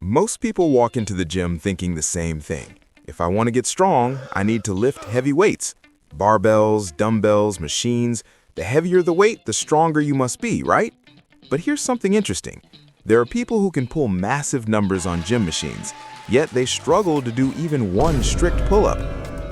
Most people walk into the gym thinking the same thing. If I want to get strong, I need to lift heavy weights. Barbells, dumbbells, machines. The heavier the weight, the stronger you must be, right? But here's something interesting. There are people who can pull massive numbers on gym machines, yet they struggle to do even one strict pull-up.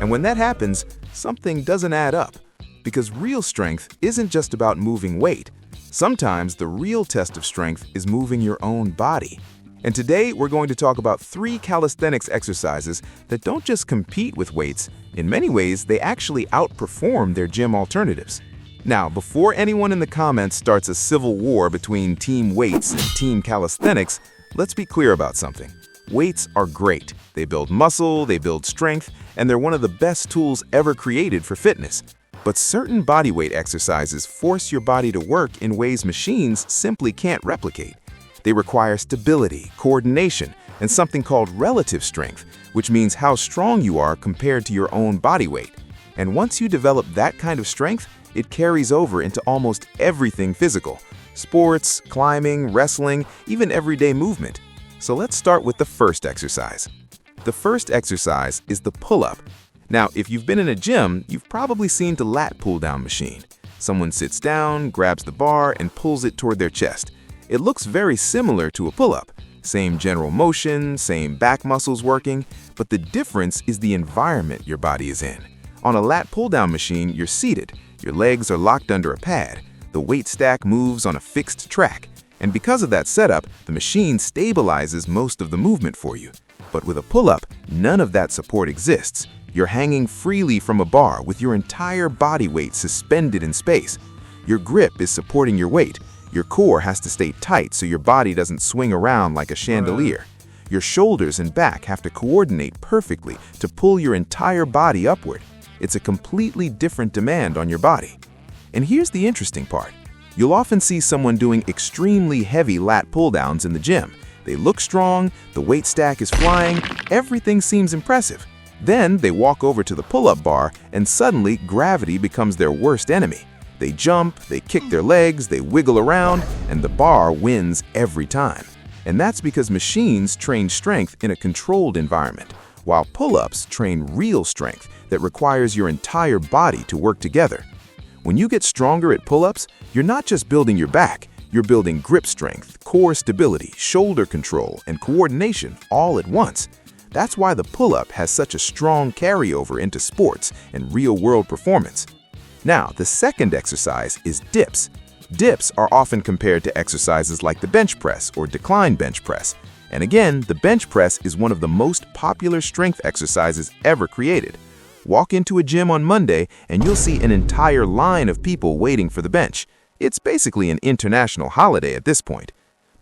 And when that happens, something doesn't add up. Because real strength isn't just about moving weight. Sometimes the real test of strength is moving your own body. And today, we're going to talk about 3 calisthenics exercises that don't just compete with weights. In many ways, they actually outperform their gym alternatives. Now, before anyone in the comments starts a civil war between team weights and team calisthenics, let's be clear about something. Weights are great. They build muscle, they build strength, and they're one of the best tools ever created for fitness. But certain bodyweight exercises force your body to work in ways machines simply can't replicate. They require stability, coordination, and something called relative strength, which means how strong you are compared to your own body weight. And once you develop that kind of strength, it carries over into almost everything physical: sports, climbing, wrestling, even everyday movement. So let's start with the first exercise. The first exercise is the pull-up. Now, if you've been in a gym, you've probably seen the Lat Pulldowns machine. Someone sits down, grabs the bar, and pulls it toward their chest. It looks very similar to a pull-up. Same general motion, same back muscles working, but the difference is the environment your body is in. On a lat pull-down machine, you're seated. Your legs are locked under a pad. The weight stack moves on a fixed track. And because of that setup, the machine stabilizes most of the movement for you. But with a pull-up, none of that support exists. You're hanging freely from a bar with your entire body weight suspended in space. Your grip is supporting your weight. Your core has to stay tight so your body doesn't swing around like a chandelier. Your shoulders and back have to coordinate perfectly to pull your entire body upward. It's a completely different demand on your body. And here's the interesting part. You'll often see someone doing extremely heavy lat pull-downs in the gym. They look strong, the weight stack is flying, everything seems impressive. Then they walk over to the pull-up bar and suddenly gravity becomes their worst enemy. They jump, they kick their legs, they wiggle around, and the bar wins every time. And that's because machines train strength in a controlled environment, while pull-ups train real strength that requires your entire body to work together. When you get stronger at pull-ups, you're not just building your back, you're building grip strength, core stability, shoulder control, and coordination all at once. That's why the pull-up has such a strong carryover into sports and real-world performance. Now, the second exercise is dips. Dips are often compared to exercises like the bench press or decline bench press. And again, the bench press is one of the most popular strength exercises ever created. Walk into a gym on Monday and you'll see an entire line of people waiting for the bench. It's basically an international holiday at this point.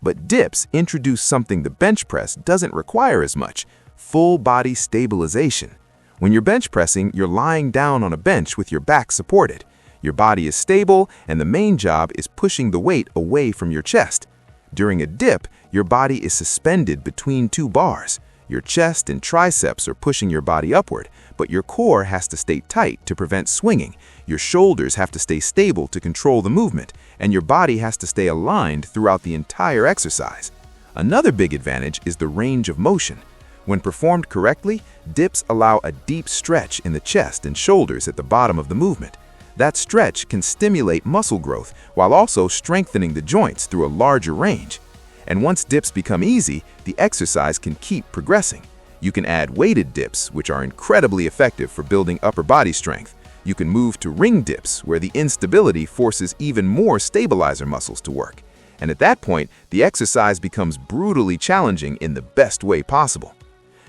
But dips introduce something the bench press doesn't require as much: full body stabilization. When you're bench pressing, you're lying down on a bench with your back supported. Your body is stable, and the main job is pushing the weight away from your chest. During a dip, your body is suspended between 2 bars. Your chest and triceps are pushing your body upward, but your core has to stay tight to prevent swinging. Your shoulders have to stay stable to control the movement, and your body has to stay aligned throughout the entire exercise. Another big advantage is the range of motion. When performed correctly, dips allow a deep stretch in the chest and shoulders at the bottom of the movement. That stretch can stimulate muscle growth while also strengthening the joints through a larger range. And once dips become easy, the exercise can keep progressing. You can add weighted dips, which are incredibly effective for building upper body strength. You can move to ring dips, where the instability forces even more stabilizer muscles to work. And at that point, the exercise becomes brutally challenging in the best way possible.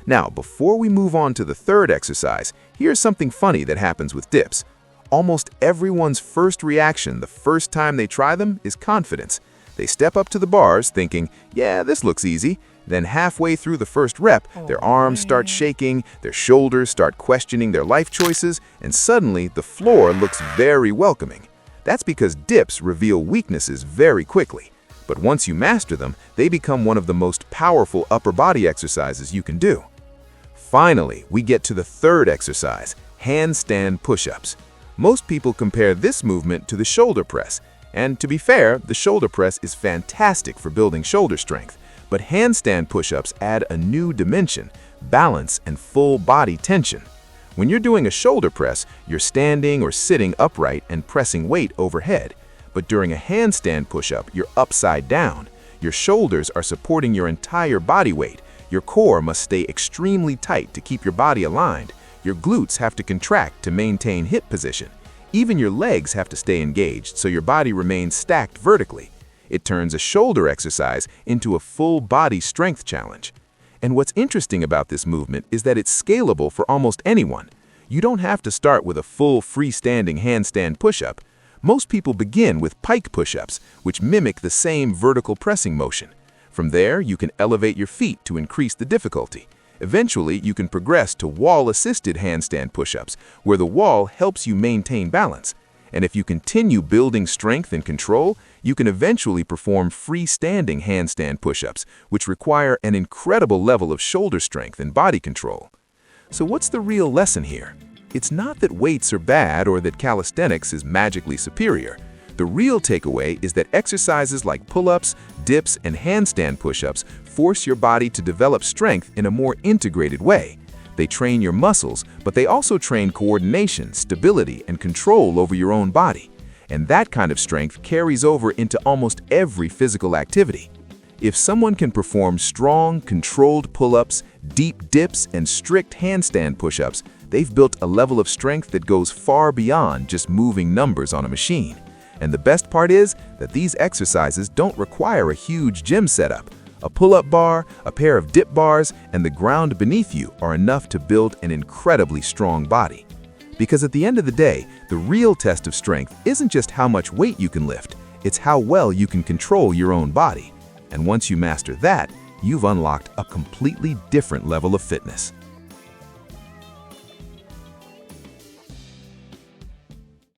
Now, before we move on to the third exercise, here's something funny that happens with dips. Almost everyone's first reaction the first time they try them is confidence. They step up to the bars thinking, yeah, this looks easy. Then halfway through the first rep, their arms start shaking, their shoulders start questioning their life choices, and suddenly the floor looks very welcoming. That's because dips reveal weaknesses very quickly. But once you master them, they become one of the most powerful upper body exercises you can do. Finally, we get to the third exercise, handstand push-ups. Most people compare this movement to the shoulder press. And to be fair, the shoulder press is fantastic for building shoulder strength. But handstand push-ups add a new dimension, balance and full body tension. When you're doing a shoulder press, you're standing or sitting upright and pressing weight overhead. But during a handstand push-up, you're upside down. Your shoulders are supporting your entire body weight. Your core must stay extremely tight to keep your body aligned. Your glutes have to contract to maintain hip position. Even your legs have to stay engaged so your body remains stacked vertically. It turns a shoulder exercise into a full body strength challenge. And what's interesting about this movement is that it's scalable for almost anyone. You don't have to start with a full freestanding handstand push-up. Most people begin with pike push-ups, which mimic the same vertical pressing motion. From there, you can elevate your feet to increase the difficulty. Eventually, you can progress to wall-assisted handstand push-ups, where the wall helps you maintain balance. And if you continue building strength and control, you can eventually perform freestanding handstand push-ups, which require an incredible level of shoulder strength and body control. So what's the real lesson here? It's not that weights are bad or that calisthenics is magically superior. The real takeaway is that exercises like pull-ups, dips, and handstand push-ups force your body to develop strength in a more integrated way. They train your muscles, but they also train coordination, stability, and control over your own body. And that kind of strength carries over into almost every physical activity. If someone can perform strong, controlled pull-ups, deep dips, and strict handstand push-ups, they've built a level of strength that goes far beyond just moving numbers on a machine. And the best part is that these exercises don't require a huge gym setup. A pull-up bar, a pair of dip bars, and the ground beneath you are enough to build an incredibly strong body. Because at the end of the day, the real test of strength isn't just how much weight you can lift, it's how well you can control your own body. And once you master that, you've unlocked a completely different level of fitness.